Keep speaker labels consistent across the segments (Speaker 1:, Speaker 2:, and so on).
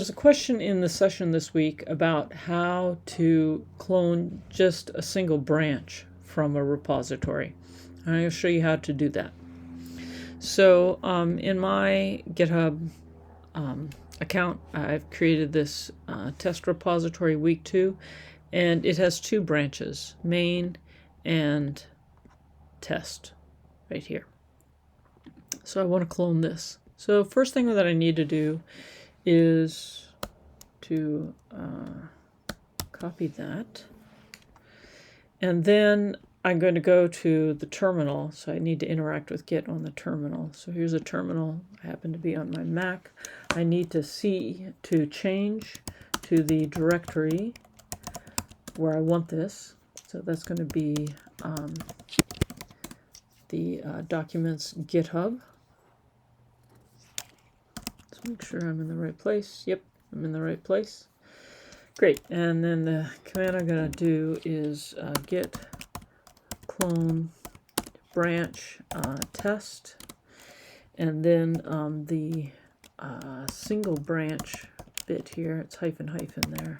Speaker 1: There's a question in the session this week about how to clone just a single branch from a repository. I'm going to show you how to do that. So in my GitHub account, I've created this test repository week 2, and it has 2 branches, main and test, right here. So I want to clone this. So first thing that I need to do is to copy that, and then I'm going to go to the terminal. So I need to interact with Git on the terminal. So here's a terminal. I happen to be on my Mac. I need to change to the directory where I want this. So that's going to be the documents GitHub. Let's make sure I'm in the right place. Yep, I'm in the right place. Great. And then the command I'm going to do is git clone branch test, and then the single branch bit here, it's hyphen there,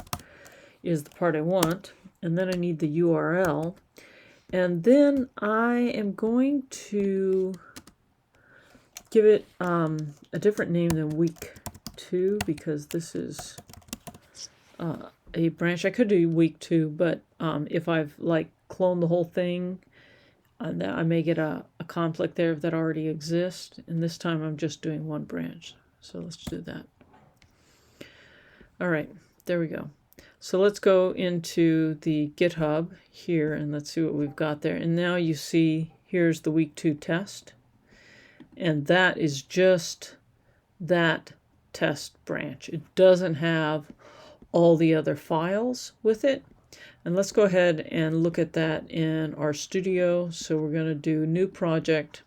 Speaker 1: is the part I want. And then I need the URL, and then I am going to give it a different name than week 2, because this is a branch. I could do week 2, but if I've cloned the whole thing, I may get a conflict there that already exists, and this time I'm just doing one branch. So let's do that. All right, there we go. So let's go into the GitHub here, and let's see what we've got there. And now you see here's the week 2 test, and that is just that test branch. It doesn't have all the other files with it. And let's go ahead and look at that in RStudio. So we're going to do new project,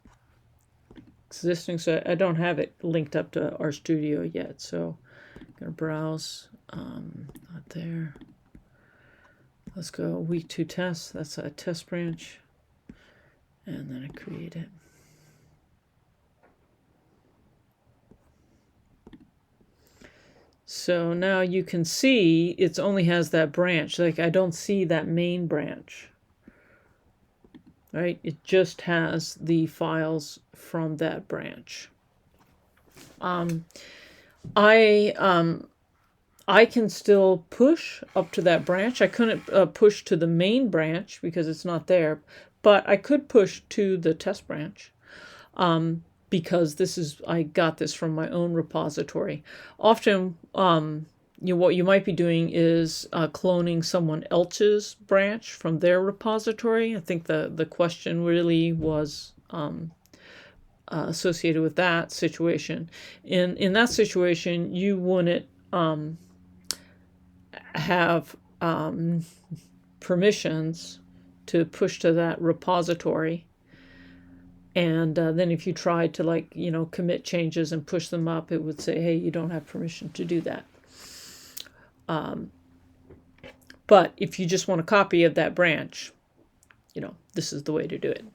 Speaker 1: existing. So I don't have it linked up to RStudio yet. So I'm going to browse, not there. Let's go week 2 test. That's a test branch. And then I create it. So now you can see it only has that branch. I don't see that main branch, right? It just has the files from that branch. I can still push up to that branch. I couldn't push to the main branch because it's not there, but I could push to the test branch. Because I got this from my own repository. Often, what you might be doing is cloning someone else's branch from their repository. I think the question really was associated with that situation. In that situation, you wouldn't have permissions to push to that repository. And then if you tried to commit changes and push them up, it would say, hey, you don't have permission to do that. But if you just want a copy of that branch, this is the way to do it.